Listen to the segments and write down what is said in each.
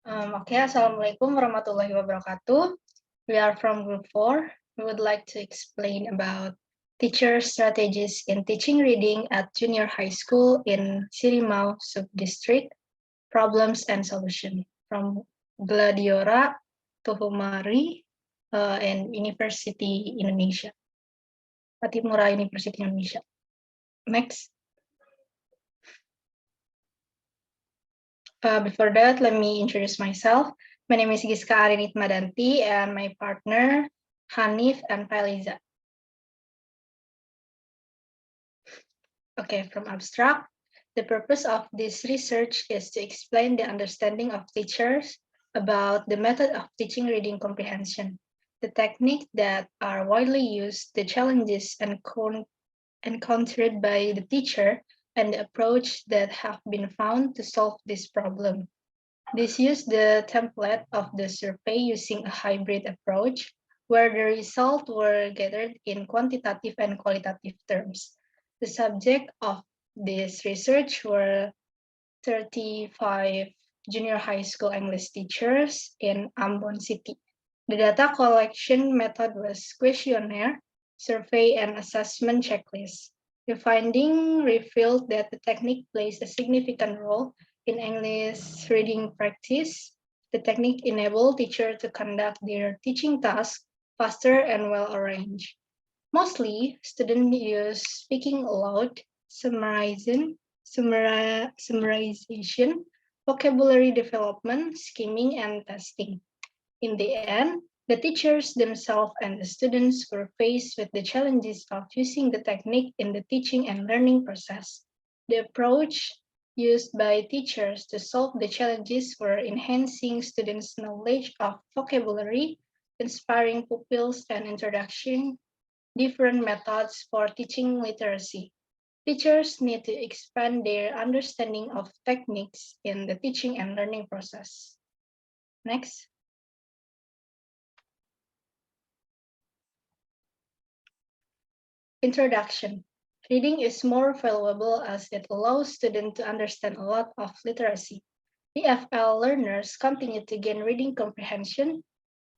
Assalamualaikum warahmatullahi wabarakatuh. We are from Group 4. We would like to explain about teacher strategies in teaching reading at junior high school in Sirimau Subdistrict, problems and solution from Gladiora Tuhumari and University Indonesia, Patimura University Indonesia. Next. Before that, let me introduce myself. My name is Giska Arinit Madanti and my partner Hanif and Failiza. Okay, from abstract, the purpose of this research is to explain the understanding of teachers about the method of teaching reading comprehension, the technique that are widely used, the challenges encountered by the teacher, and the approach that have been found to solve this problem. This used the template of the survey using a hybrid approach, where the results were gathered in quantitative and qualitative terms. The subject of this research were 35 junior high school English teachers in Ambon City. The data collection method was questionnaire, survey, and assessment checklist. The finding revealed that the technique plays a significant role in English reading practice. The technique enabled teachers to conduct their teaching tasks faster and well arranged. Mostly, students use speaking aloud, summarization, vocabulary development, skimming, and testing. In the end, the teachers themselves and the students were faced with the challenges of using the technique in the teaching and learning process. The approach used by teachers to solve the challenges were enhancing students' knowledge of vocabulary, inspiring pupils, and introducing different methods for teaching literacy. Teachers need to expand their understanding of techniques in the teaching and learning process. Next. Introduction. Reading is more valuable as it allows students to understand a lot of literacy. EFL learners continue to gain reading comprehension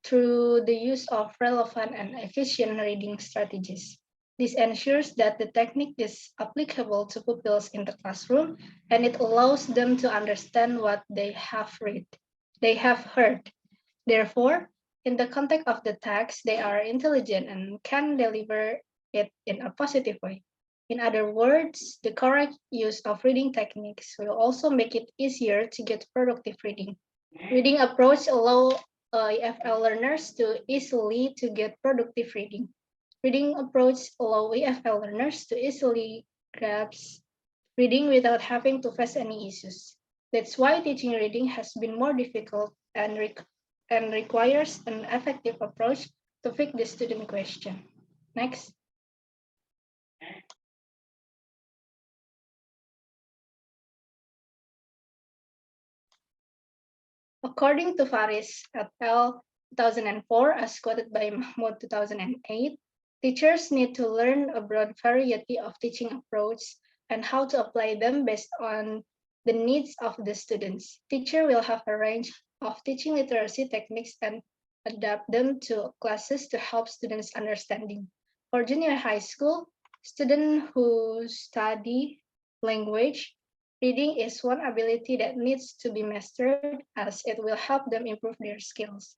through the use of relevant and efficient reading strategies. This ensures that the technique is applicable to pupils in the classroom, and it allows them to understand what they have heard. Therefore, in the context of the text, they are intelligent and can deliver it in a positive way. In other words, the correct use of reading techniques will also make it easier to get productive reading. Reading approach allow EFL learners to easily to get productive reading. Reading approach allow EFL learners to easily grasp reading without having to face any issues. That's why teaching reading has been more difficult and requires an effective approach to fix the student question. Next. According to Faris et al. 2004, as quoted by Mahmoud 2008, teachers need to learn a broad variety of teaching approaches and how to apply them based on the needs of the students. Teacher will have a range of teaching literacy techniques and adapt them to classes to help students' understanding. For junior high school, students who study language, reading is one ability that needs to be mastered as it will help them improve their skills.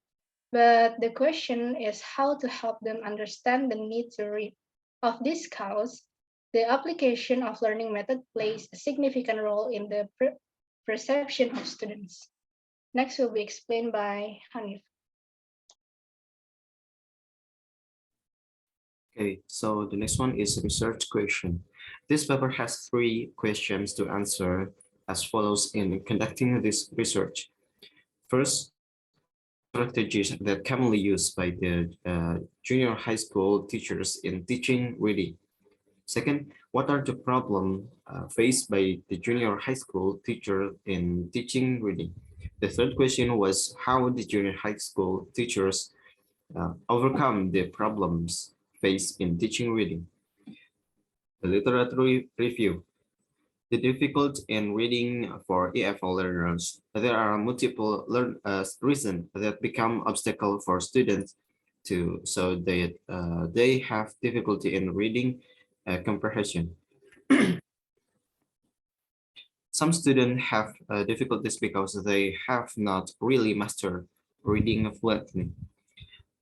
But the question is how to help them understand the need to read. Of this cause, the application of learning method plays a significant role in the perception of students. Next will be explained by Hanif. Okay, so the next one is a research question. This paper has 3 questions to answer as follows in conducting this research. First, strategies that commonly used by the junior high school teachers in teaching reading. Second, what are the problems faced by the junior high school teacher in teaching reading? The third question was how the junior high school teachers overcome the problems faced in teaching reading. The literature review. The difficulty in reading for EFL learners, there are multiple reasons that become obstacle for students so they have difficulty in reading comprehension. Some students have difficulties because they have not really mastered reading fluently.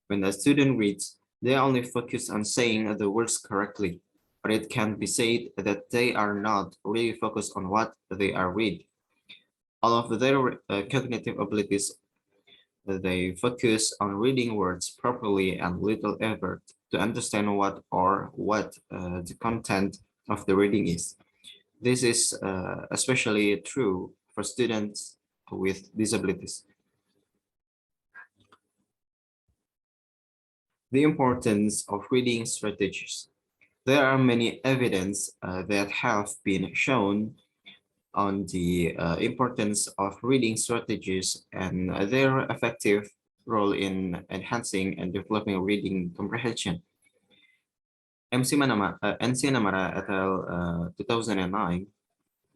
When a student reads, they only focus on saying the words correctly, but it can be said that they are not really focused on what they are read. All of their cognitive abilities, they focus on reading words properly and little effort to understand what the content of the reading is. This is especially true for students with disabilities. The importance of reading strategies. There are many evidence that have been shown on the importance of reading strategies and their effective role in enhancing and developing reading comprehension. NC Namara et al. 2009,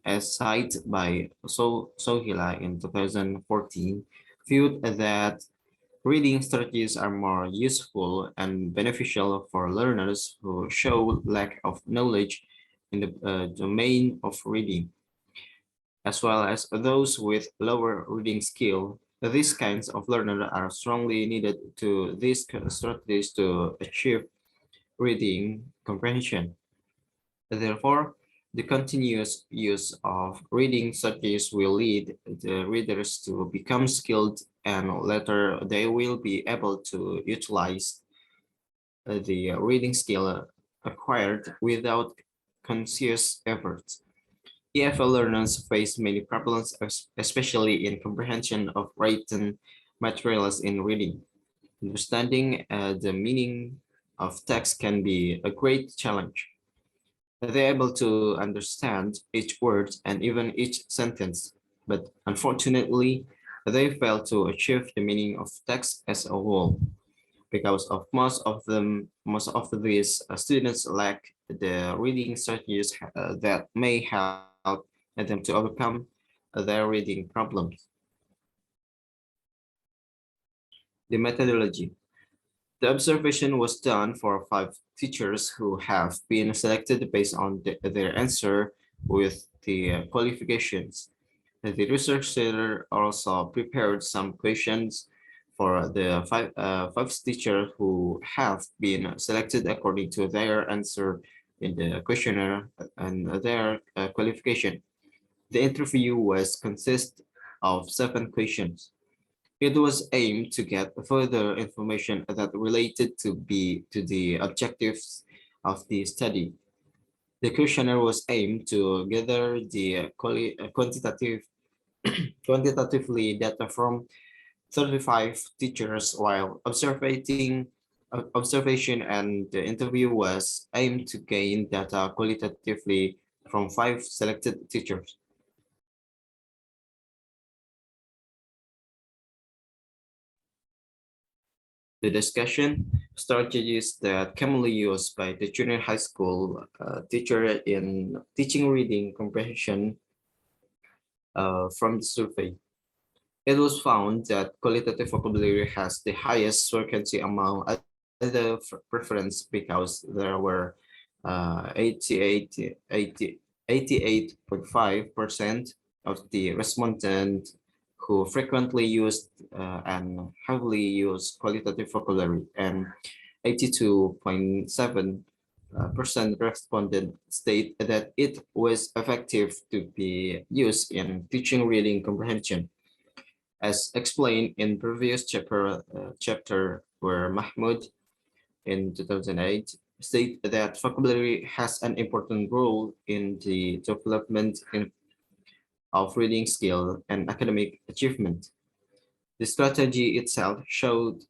as cited by Sohila in 2014, viewed that reading strategies are more useful and beneficial for learners who show lack of knowledge in the domain of reading, as well as those with lower reading skill. These kinds of learners are strongly needed to these strategies to achieve reading comprehension. Therefore, the continuous use of reading strategies will lead the readers to become skilled and later they will be able to utilize the reading skill acquired without conscious effort. EFL learners face many problems, especially in comprehension of written materials in reading. Understanding the meaning of text can be a great challenge. They're able to understand each word and even each sentence, but unfortunately, they fail to achieve the meaning of text as a whole because of most of these students lack the reading strategies that may help them to overcome their reading problems. The methodology. The observation was done for 5 teachers who have been selected based on their answer with the qualifications. The researcher also prepared some questions for the five teachers who have been selected according to their answer in the questionnaire and their qualification. The interview was consist of 7 questions. It was aimed to get further information that related to the objectives of the study. The questionnaire was aimed to gather the quantitatively data from 35 teachers while observation and the interview was aimed to gain data qualitatively from 5 selected teachers. The discussion strategies that commonly used by the junior high school teacher in teaching reading comprehension from the survey. It was found that qualitative vocabulary has the highest frequency among other preference because there were 88.5% of the respondents who frequently used and heavily used qualitative vocabulary, and 82.7% responded state that it was effective to be used in teaching reading comprehension. As explained in previous chapter where Mahmoud in 2008 state that vocabulary has an important role in the development of reading skill and academic achievement. The strategy itself showed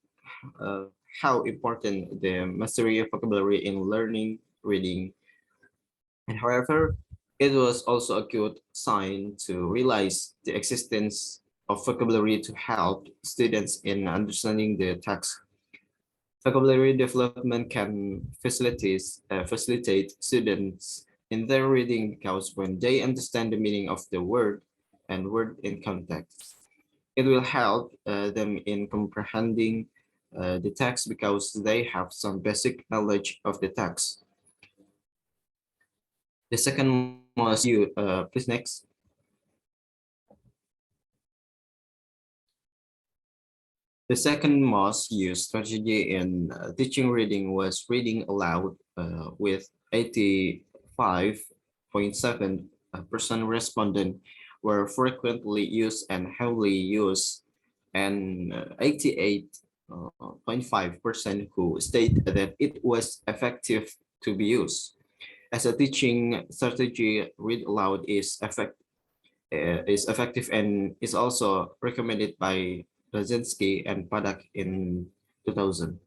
uh, how important the mastery of vocabulary in learning reading, and however, it was also a good sign to realize the existence of vocabulary to help students in understanding the text. Vocabulary development can facilitate students in their reading because when they understand the meaning of the word and word in context, it will help them in comprehending the text because they have some basic knowledge of the text. The second most you please next. The second most used strategy in teaching reading was reading aloud with 85.7% respondent were frequently used and heavily used, and 88.5% who state that it was effective to be used. As a teaching strategy, read aloud is effective and is also recommended by Brzezinski and Padak in 2000,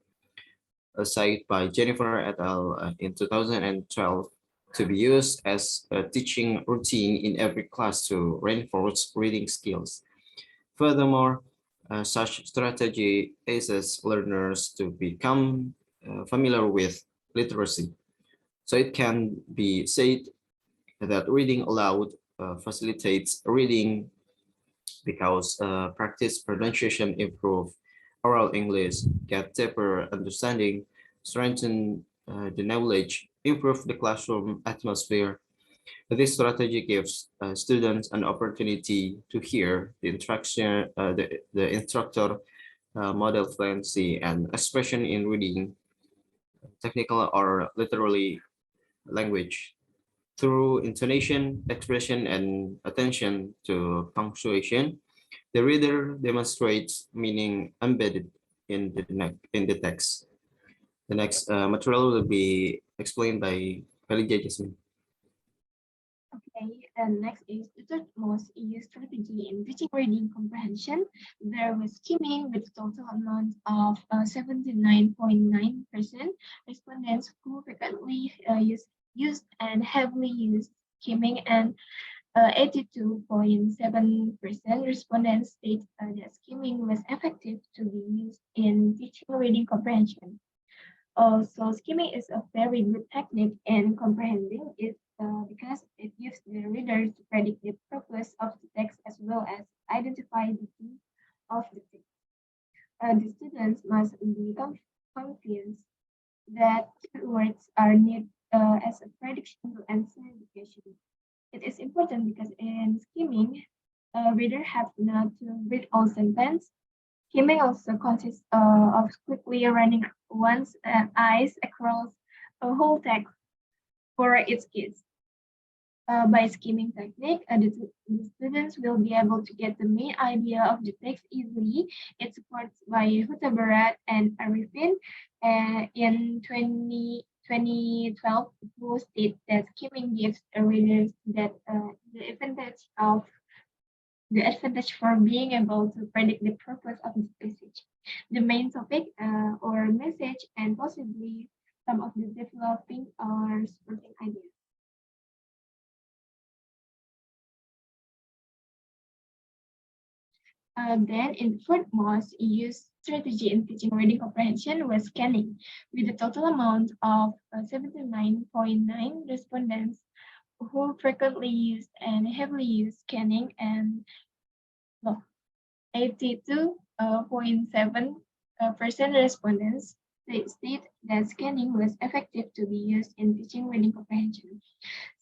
a site by Jennifer et al. In 2012, to be used as a teaching routine in every class to reinforce reading skills. Furthermore, such strategy aids learners to become familiar with literacy. So it can be said that reading aloud facilitates reading because practice pronunciation improve oral English, get deeper understanding, strengthen the knowledge, improve the classroom atmosphere. This strategy gives students an opportunity to hear the instruction, the instructor model fluency and expression in reading, technical or literally language through intonation, expression, and attention to punctuation. The reader demonstrates meaning embedded in the text. The next material will be explained by Khalija Jasmine. Okay, and next is the third most used strategy in teaching reading comprehension. There was skimming with a total amount of 79.9% respondents who frequently used and heavily used skimming, and 82.7% respondents state that skimming was effective to be used in teaching reading comprehension. So skimming is a very good technique in comprehending it because it gives the reader to predict the purpose of the text as well as identify the theme of the text. The students must be confident that two words are needed as a prediction to answer the question. It is important because in skimming, a reader have not to read all sentence. Skimming also consists of quickly running one's eyes across a whole text for its kids. By skimming technique, the students will be able to get the main idea of the text easily. It's supported by Hutabarat and Arifin in 2012, who state that skimming gives readers that the advantage for being able to predict the purpose of the passage, the main topic or message, and possibly some of the developing or supporting ideas. Then, in fourth most used strategy in teaching reading comprehension was scanning, with a total amount of 79.9 respondents who frequently used and heavily used scanning, and 82.7% respondents state that scanning was effective to be used in teaching reading comprehension.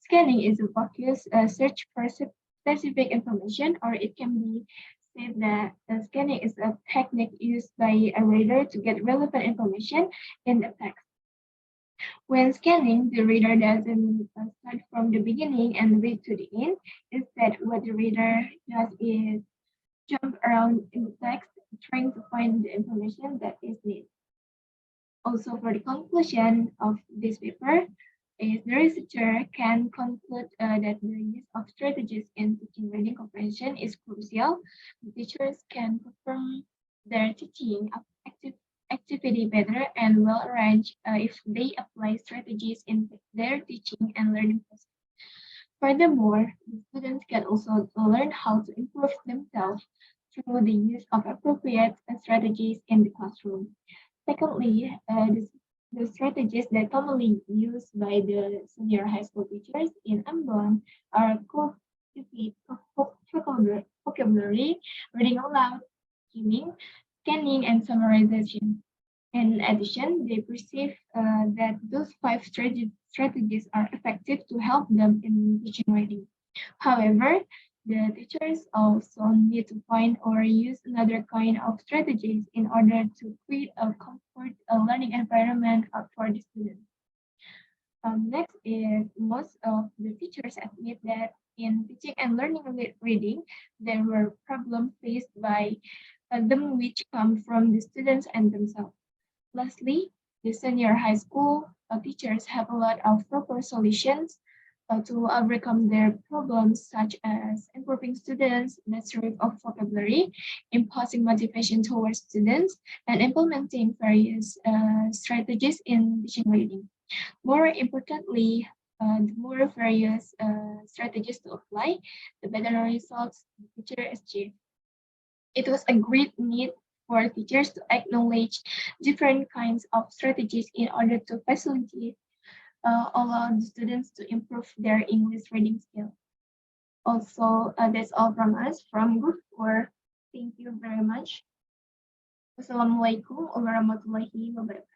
Scanning is a focused search for specific information, or it can be said that scanning is a technique used by a reader to get relevant information in the text. When scanning, the reader doesn't start from the beginning and read to the end. Instead, what the reader does is jump around in the text, trying to find the information that is needed. Also, for the conclusion of this paper, is the researcher can conclude that the use of strategies in teaching reading comprehension is crucial. The teachers can perform their teaching activity better and well arranged if they apply strategies in their teaching and learning process. Furthermore, the students can also learn how to improve themselves through the use of appropriate strategies in the classroom. Secondly, The strategies that commonly used by the senior high school teachers in Ambon are cultivate vocabulary, reading aloud, skimming, scanning, and summarization. In addition, they perceive that those five strategies are effective to help them in teaching reading. However, the teachers also need to find or use another kind of strategies in order to create a comfort learning environment for the students. Next is most of the teachers admit that in teaching and learning reading, there were problems faced by them which come from the students and themselves. Lastly, the senior high school teachers have a lot of proper solutions to overcome their problems, such as improving students' mastery of vocabulary, imposing motivation towards students, and implementing various strategies in teaching reading. More importantly, the more various strategies to apply, the better results the teacher achieve. It was a great need for teachers to acknowledge different kinds of strategies in order to facilitate allow the students to improve their English reading skill. Also, that's all from us from Group 4. Thank you very much. Wassalamualaikum warahmatullahi wabarakatuh.